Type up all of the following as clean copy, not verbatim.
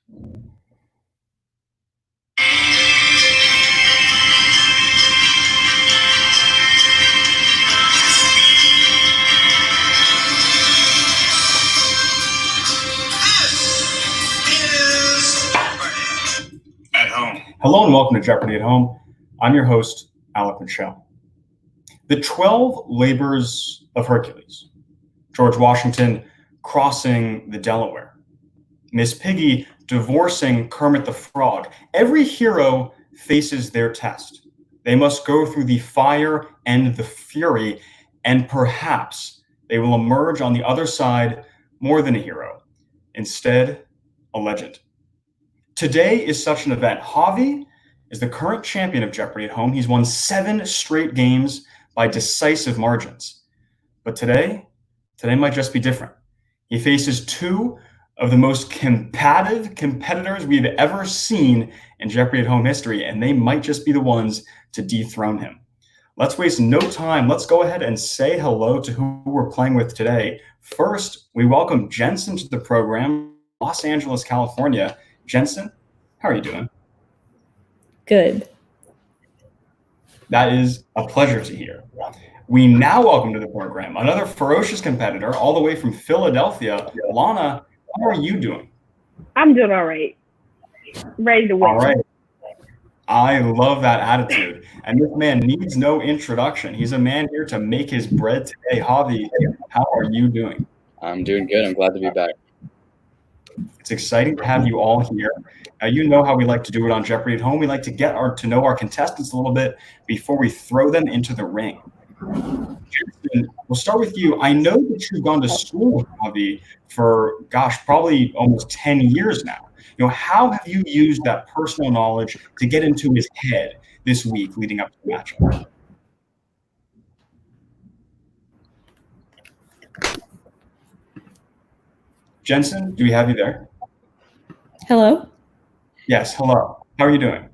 At home. Hello and welcome to Jeopardy at Home. I'm your host, Alec Michelle. The 12 labors of Hercules. George Washington crossing the Delaware. Miss Piggy divorcing Kermit the Frog. Every hero faces their test. They must go through the fire and the fury, and perhaps they will emerge on the other side more than a hero. Instead, a legend. Today is such an event. Javi is the current champion of Jeopardy at Home. He's won 7 straight games by decisive margins. But today might just be different. He faces 2 of the most combative competitors we've ever seen in Jeopardy at Home history, and they might just be the ones to dethrone him. Let's waste no time. Let's go ahead and say hello to who we're playing with today. First, we welcome Jensen to the program, Los Angeles, California. Jensen, how are you doing? Good. That is a pleasure to hear. We now welcome to the program another ferocious competitor all the way from Philadelphia. Lana, how are you doing? I'm doing all right. Ready to win. All right. I love that attitude. And this man needs no introduction. He's a man here to make his bread today. Javi, how are you doing? I'm doing good. I'm glad to be back. It's exciting to have you all here. You know how we like to do it on Jeopardy at Home. We like to get to know our contestants a little bit before we throw them into the ring. Jensen, we'll start with you. I know that you've gone to school with Javi for, probably almost 10 years now. How have you used that personal knowledge to get into his head this week leading up to the matchup? Jensen, do we have you there? Hello? Yes, hello. How are you doing?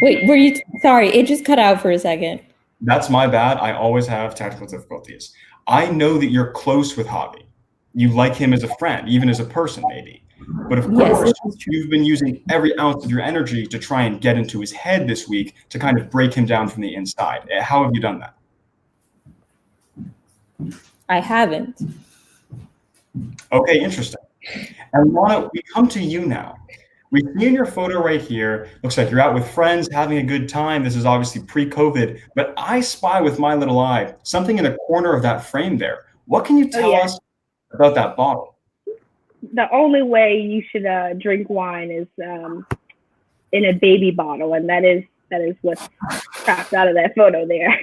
Wait, were you sorry, it just cut out for a second. That's my bad. I always have technical difficulties. I know that you're close with Javi. You like him as a friend, even as a person, maybe. But of course, you've been using every ounce of your energy to try and get into his head this week to kind of break him down from the inside. How have you done that? I haven't. Okay, interesting. And Lana, we come to you now. We see in your photo right here, looks like you're out with friends, having a good time. This is obviously pre-COVID, but I spy with my little eye something in the corner of that frame there. What can you tell us about that bottle? The only way you should drink wine is in a baby bottle, and that is what's cropped out of that photo there.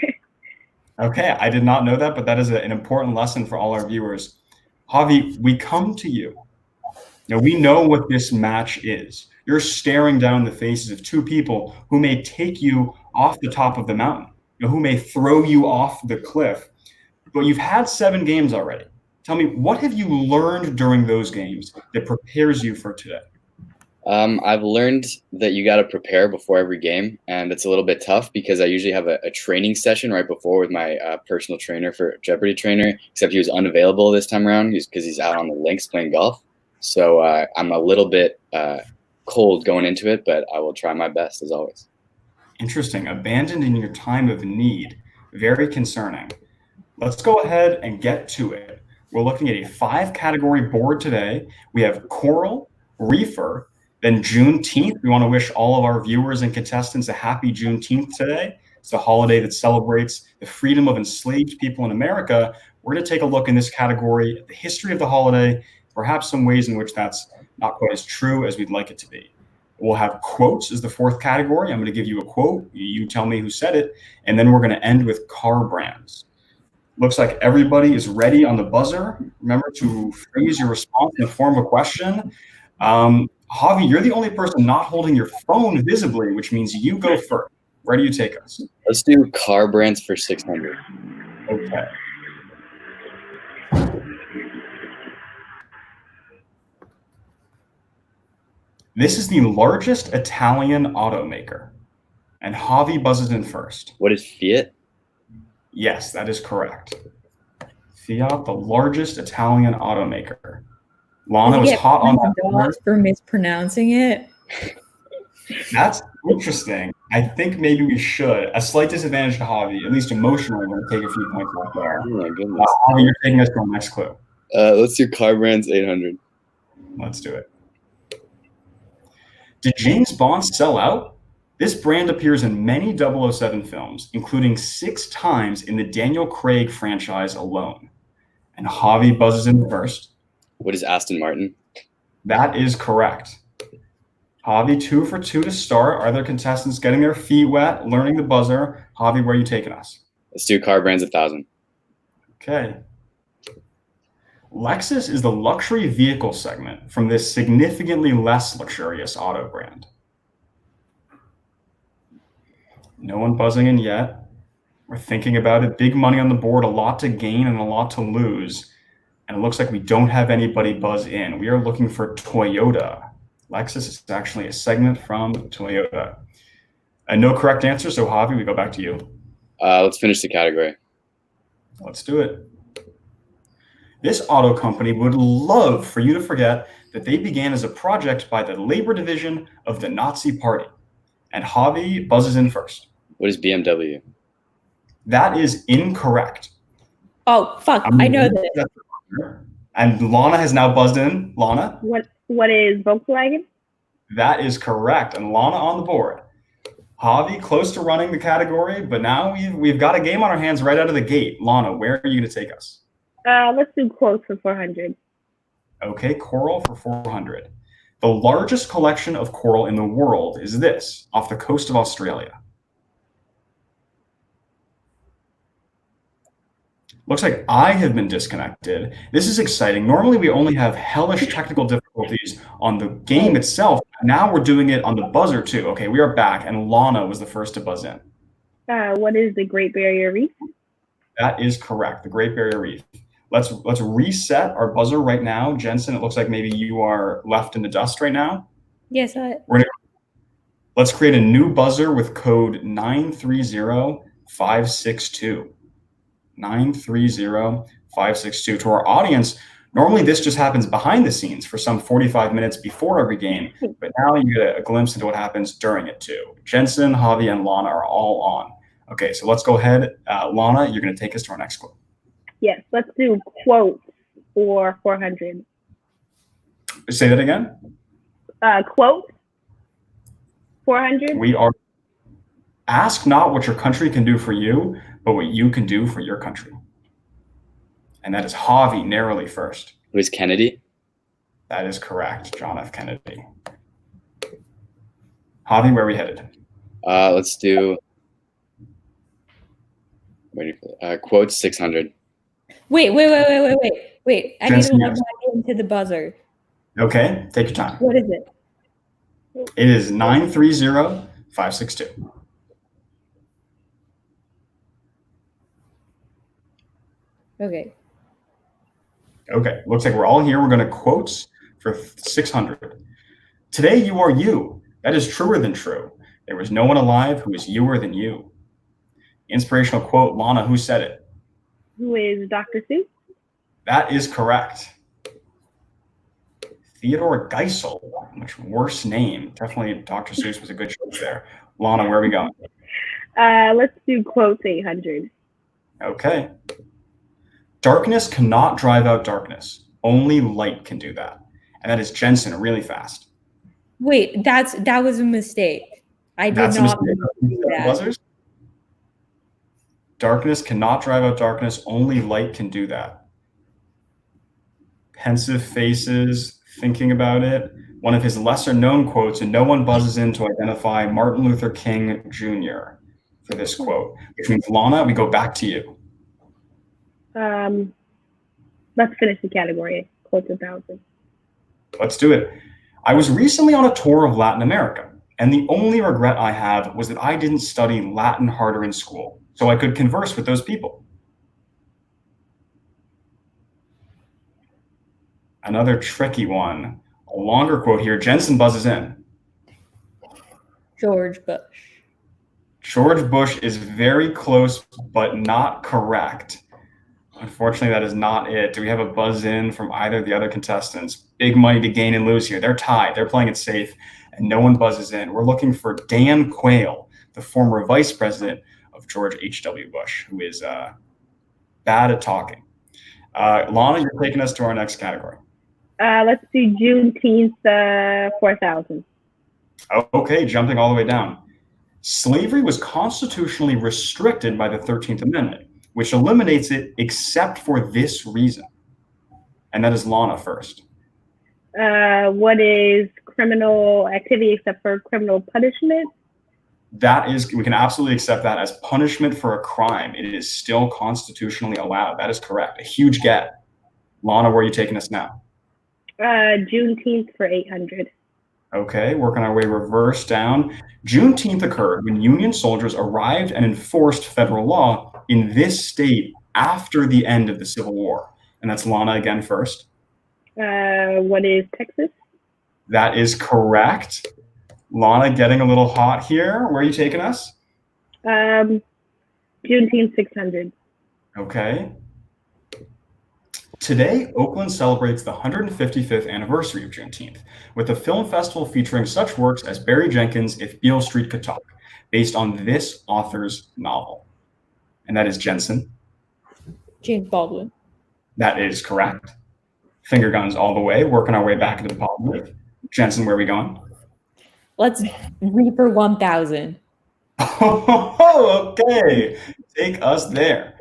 Okay, I did not know that, but that is an important lesson for all our viewers. Javi, we come to you. Now, we know what this match is. You're staring down the faces of 2 people who may take you off the top of the mountain, who may throw you off the cliff. But you've had 7 games already. Tell me, what have you learned during those games that prepares you for today? I've learned that you got to prepare before every game, and it's a little bit tough because I usually have a training session right before with my personal trainer for Jeopardy trainer, except he was unavailable this time around because he's out on the links playing golf. So I'm a little bit cold going into it, but I will try my best as always. Interesting. Abandoned in your time of need. Very concerning. Let's go ahead and get to it. We're looking at a 5-category board today. We have Coral, Reefer, then Juneteenth. We want to wish all of our viewers and contestants a happy Juneteenth today. It's a holiday that celebrates the freedom of enslaved people in America. We're going to take a look in this category at the history of the holiday, perhaps some ways in which that's not quite as true as we'd like it to be. We'll have quotes as the 4th category. I'm going to give you a quote. You tell me who said it. And then we're going to end with car brands. Looks like everybody is ready on the buzzer. Remember to phrase your response in the form of a question. Javi, you're the only person not holding your phone visibly, which means you go first. Where do you take us? Let's do car brands for 600. Okay. This is the largest Italian automaker. And Javi buzzes in first. What is Fiat? Yes, that is correct. Fiat, the largest Italian automaker. Lana Does was he get hot on that. $1 for mispronouncing it? That's interesting. I think maybe we should. A slight disadvantage to Javi, at least emotionally, we're going to take a few points off there. Oh my goodness. Javi, you're taking us to our next clue. Let's do car brands 800. Let's do it. Did James Bond sell out? This brand appears in many 007 films, including 6 times in the Daniel Craig franchise alone. And Javi buzzes in first. What is Aston Martin? That is correct. Javi, 2 for 2 to start. Are there contestants getting their feet wet, learning the buzzer? Javi, where are you taking us? Let's do car brands 1000. Okay. Lexus is the luxury vehicle segment from this significantly less luxurious auto brand. No one buzzing in yet. We're thinking about it. Big money on the board, a lot to gain and a lot to lose. And it looks like we don't have anybody buzz in. We are looking for Toyota. Lexus is actually a segment from Toyota. And no correct answer, so Javi, we go back to you. Let's finish the category. Let's do it. This auto company would love for you to forget that they began as a project by the labor division of the Nazi Party. And Javi buzzes in first. What is BMW? That is incorrect. Oh, fuck. I know this. And Lana has now buzzed in. Lana? What is Volkswagen? That is correct. And Lana on the board. Javi close to running the category, but now we've got a game on our hands right out of the gate. Lana, where are you going to take us? Let's do quotes for 400. Okay, coral for 400. The largest collection of coral in the world is this, off the coast of Australia. Looks like I have been disconnected. This is exciting. Normally we only have hellish technical difficulties on the game itself. Now we're doing it on the buzzer too. Okay, we are back, and Lana was the first to buzz in. What is the Great Barrier Reef? That is correct, the Great Barrier Reef. Let's reset our buzzer right now. Jensen, it looks like maybe you are left in the dust right now. Yes, Let's create a new buzzer with code 930562. 930562. To our audience, normally this just happens behind the scenes for some 45 minutes before every game, but now you get a glimpse into what happens during it too. Jensen, Javi, and Lana are all on. Okay, so let's go ahead. Lana, you're going to take us to our next quote. Yes, let's do quotes for 400. Say that again. Quotes 400. We are ask not what your country can do for you, but what you can do for your country. And that is Javi narrowly first. Who is Kennedy? That is correct, John F. Kennedy. Javi, where are we headed? Let's do quotes 600. Wait. I Jensen, need to log yes. into the buzzer. Okay, take your time. What is it? It is 930562. Okay. Okay, looks like we're all here. We're going to quotes for 600. Today you are you. That is truer than true. There was no one alive who is youer than you. Inspirational quote, Lana, who said it? Who is Dr. Seuss? That is correct. Theodore Geisel, much worse name. Definitely Dr. Seuss was a good choice there. Lana, where are we going? Let's do quotes 800. Okay. Darkness cannot drive out darkness. Only light can do that. And that is Jensen, really fast. Wait, that was a mistake. I did That's a not mistake. do that. Buzzers? Darkness cannot drive out darkness. Only light can do that. Pensive faces, thinking about it. One of his lesser known quotes, and no one buzzes in to identify Martin Luther King Jr. for this quote, which means, Lana, we go back to you. Let's finish the category. Quotes 1,000. Let's do it. I was recently on a tour of Latin America, and the only regret I have was that I didn't study Latin harder in school, so I could converse with those people. Another tricky one. A longer quote here. Jensen buzzes in. George Bush. George Bush is very close, but not correct. Unfortunately, that is not it. Do we have a buzz in from either of the other contestants? Big money to gain and lose here. They're tied. They're playing it safe, and no one buzzes in. We're looking for Dan Quayle, the former vice president of George H.W. Bush, who is bad at talking. Lana, you're taking us to our next category. Let's do Juneteenth, 4,000. Okay, jumping all the way down. Slavery was constitutionally restricted by the 13th Amendment, which eliminates it except for this reason. And that is Lana first. What is criminal activity except for criminal punishment? That is, we can absolutely accept that as punishment for a crime. It is still constitutionally allowed. That is correct. A huge get. Lana, where are you taking us now? Juneteenth for 800. Okay, working our way reverse down. Juneteenth occurred when Union soldiers arrived and enforced federal law in this state after the end of the Civil War. And that's Lana again first. What is Texas? That is correct. Lana getting a little hot here. Where are you taking us? Juneteenth 600. Okay. Today, Oakland celebrates the 155th anniversary of Juneteenth, with a film festival featuring such works as Barry Jenkins' If Beale Street Could Talk, based on this author's novel. And that is Jensen. James Baldwin. That is correct. Finger guns all the way, working our way back into the positive. Jensen, where are we going? Let's Reaper 1000. Oh, okay. Take us there.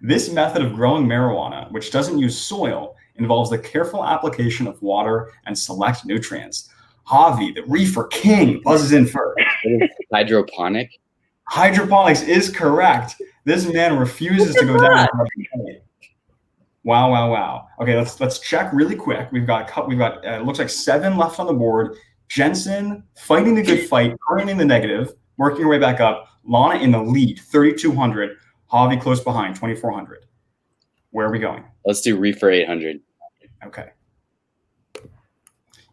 This method of growing marijuana, which doesn't use soil, involves the careful application of water and select nutrients. Javi, the reefer king, buzzes in first. Hydroponic? Hydroponics is correct. This man refuses to go down. Wow, wow, wow. Okay, let's check really quick. We've got looks like 7 left on the board. Jensen fighting the good fight, earning the negative, working her way back up. Lana in the lead, 3,200. Javi close behind, 2,400. Where are we going? Let's do Reefer 800. Okay.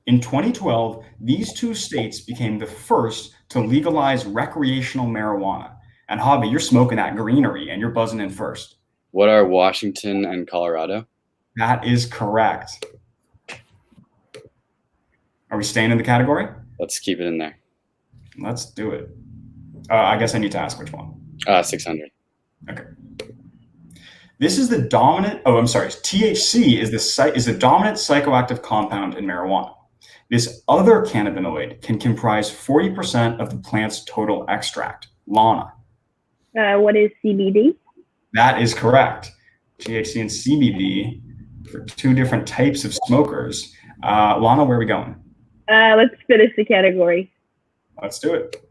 In 2012, these 2 states became the first to legalize recreational marijuana. And Javi, you're smoking that greenery and you're buzzing in first. What are Washington and Colorado? That is correct. Are we staying in the category? Let's keep it in there. Let's do it. I guess I need to ask which one. 600. Okay. This is the dominant. Oh, I'm sorry. THC is the dominant psychoactive compound in marijuana. This other cannabinoid can comprise 40% of the plant's total extract. Lana. What is CBD? That is correct. THC and CBD for 2 different types of smokers. Lana, where are we going? Let's finish the category. Let's do it.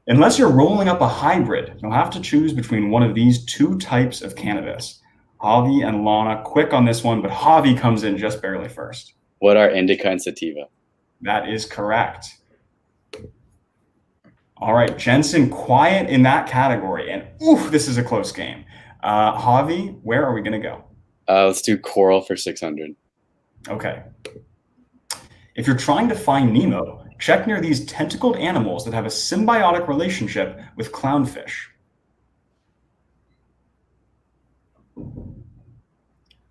Unless you're rolling up a hybrid, you'll have to choose between one of these 2 types of cannabis. Javi and Lana, quick on this one, but Javi comes in just barely first. What are indica and sativa? That is correct. All right, Jensen, quiet in that category. And oof, this is a close game. Javi, where are we going to go? Let's do coral for 600. Okay. If you're trying to find Nemo, check near these tentacled animals that have a symbiotic relationship with clownfish.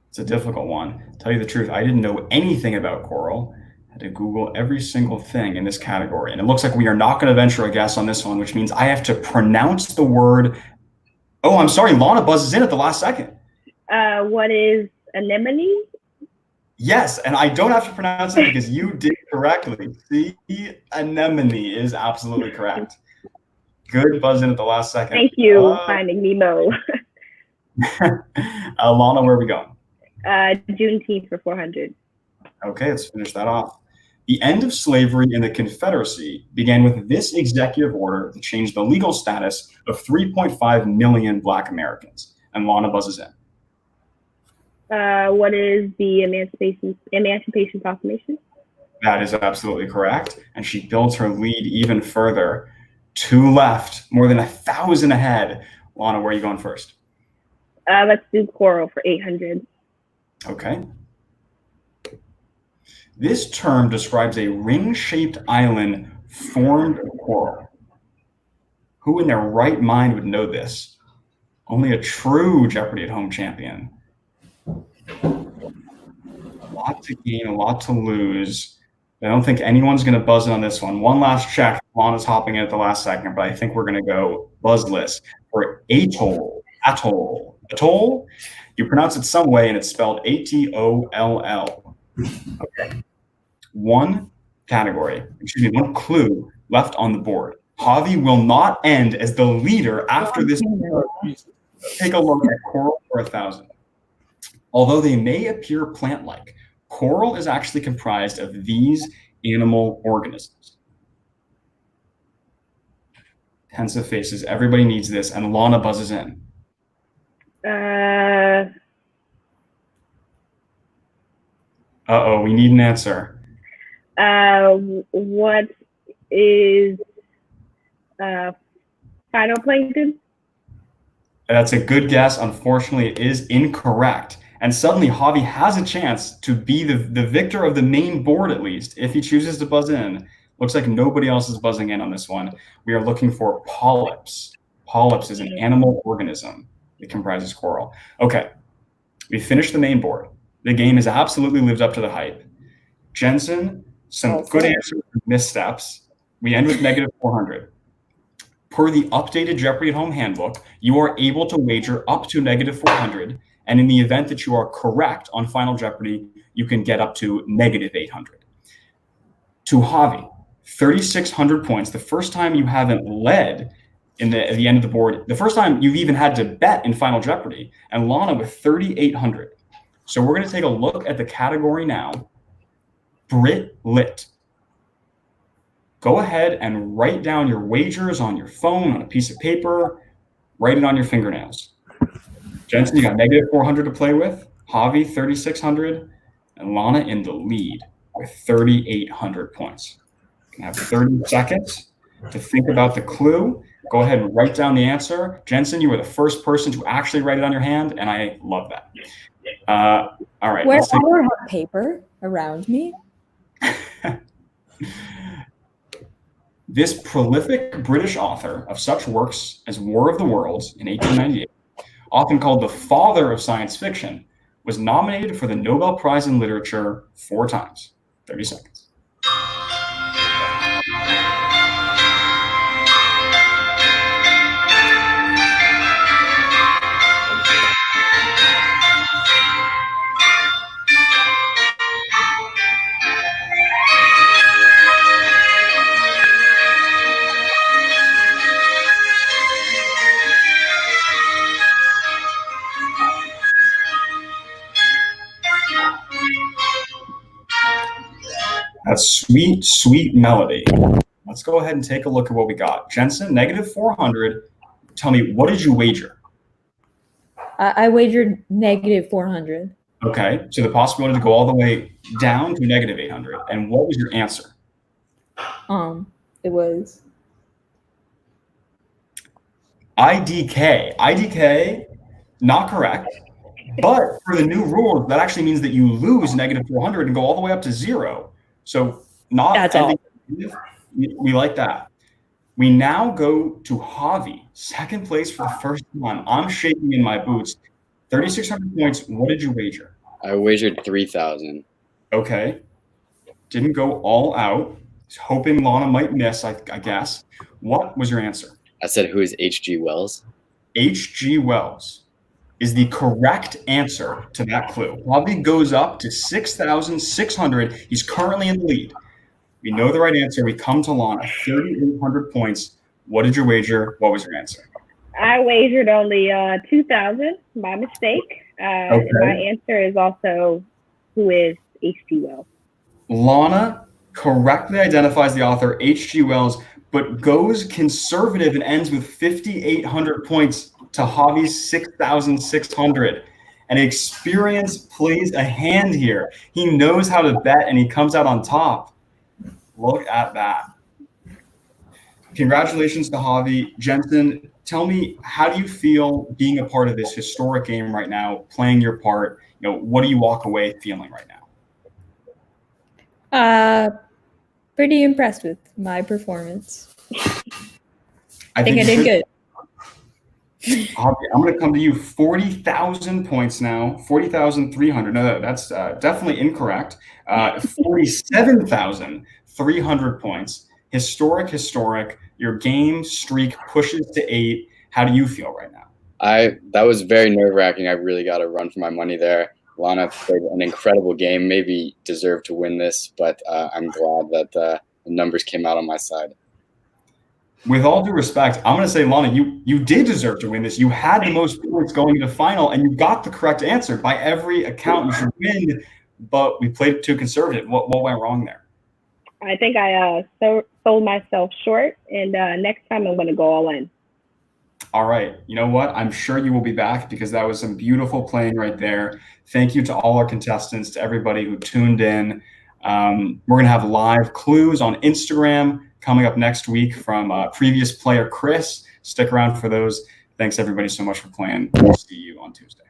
It's a difficult one. To tell you the truth, I didn't know anything about coral. I had to Google every single thing in this category. And it looks like we are not going to venture a guess on this one, which means I have to pronounce the word. Oh, I'm sorry. Lana buzzes in at the last second. What is anemone? Yes, and I don't have to pronounce it because you did correctly. See, anemone is absolutely correct. Good buzz in at the last second. Thank you, Finding Nemo. Lana, where are we going? Juneteenth for 400. Okay, let's finish that off. The end of slavery in the Confederacy began with this executive order that changed the legal status of 3.5 million Black Americans. And Lana buzzes in. What is the Emancipation Proclamation? That is absolutely correct. And she builds her lead even further. 2 left, more than 1,000 ahead. Lana, where are you going first? Let's do coral for 800. Okay. This term describes a ring-shaped island formed of coral. Who in their right mind would know this? Only a true Jeopardy at Home champion A lot to gain, a lot to lose. I don't think anyone's going to buzz in on this one. One last check. Lana's hopping in at the last second, but I think we're going to go buzzless for atoll. Atoll. Atoll? You pronounce it some way, and it's spelled A-T-O-L-L. Okay. One one clue left on the board. Javi will not end as the leader after this. Take a look at coral for 1,000. Although they may appear plant-like, coral is actually comprised of these animal organisms. Pensive faces. Everybody needs this, and Lana buzzes in. Uh-oh, we need an answer. What is phytoplankton? That's a good guess. Unfortunately, it is incorrect. And suddenly, Javi has a chance to be the victor of the main board, at least, if he chooses to buzz in. Looks like nobody else is buzzing in on this one. We are looking for polyps. Polyps is an animal organism that comprises coral. Okay, we finished the main board. The game has absolutely lived up to the hype. Jensen, some good answers, missteps. We end with negative 400. Per the updated Jeopardy at Home handbook, you are able to wager up to negative 400. And in the event that you are correct on Final Jeopardy, you can get up to negative 800. To Javi, 3,600 points. The first time you haven't led at the end of the board, the first time you've even had to bet in Final Jeopardy, and Lana with 3,800. So we're going to take a look at the category now. Brit Lit. Go ahead and write down your wagers on your phone, on a piece of paper. Write it on your fingernails. Jensen, you got negative 400 to play with. Javi, 3,600. And Lana in the lead with 3,800 points. You can have 30 seconds to think about the clue. Go ahead and write down the answer. Jensen, you were the first person to actually write it on your hand, and I love that. All right. Where I don't have paper around me. This prolific British author of such works as War of the Worlds in 1898, often called the father of science fiction, was nominated for the Nobel Prize in Literature 4 times. 30 seconds. That sweet, sweet melody. Let's go ahead and take a look at what we got. Jensen, negative 400. Tell me, what did you wager? I wagered negative 400. Okay, so the possibility to go all the way down to negative 800. And what was your answer? It was IDK. IDK, not correct. But for the new rules, that actually means that you lose negative 400 and go all the way up to 0. So not That's all. We like that. We now go to Javi, second place for the first time. I'm shaking in my boots. 3,600 points. What did you wager? I wagered 3,000. Okay. Didn't go all out. Hoping Lana might miss, I guess. What was your answer? I said, who is H.G. Wells? H.G. Wells is the correct answer to that clue. Javi goes up to 6,600. He's currently in the lead. We know the right answer. We come to Lana, 3,800 points. What did you wager? What was your answer? I wagered only 2,000. My mistake. Okay. My answer is also who is H.G. Wells. Lana correctly identifies the author H.G. Wells, but goes conservative and ends with 5,800 points to Javi's 6,600. And experience plays a hand here. He knows how to bet, and he comes out on top. Look at that. Congratulations to Javi. Jensen, tell me, how do you feel being a part of this historic game right now, playing your part? What do you walk away feeling right now? Pretty impressed with my performance. I think I did good. Javi, I'm going to come to you. 40,000 points now. 40,300. No, that's definitely incorrect. 47,300 points. Historic. Your game streak pushes to 8. How do you feel right now? That was very nerve-wracking. I really got to run for my money there. Lana played an incredible game, maybe deserved to win this, but I'm glad that the numbers came out on my side. With all due respect, I'm going to say, Lana, you did deserve to win this. You had the most points going into the final, and you got the correct answer. By every account, you should win, but we played it too conservative. What went wrong there? I think I sold myself short, and next time I'm going to go all in. All right. You know what? I'm sure you will be back because that was some beautiful playing right there. Thank you to all our contestants, to everybody who tuned in. We're going to have live clues on Instagram coming up next week from previous player Chris. Stick around for those. Thanks, everybody, so much for playing. We'll see you on Tuesday.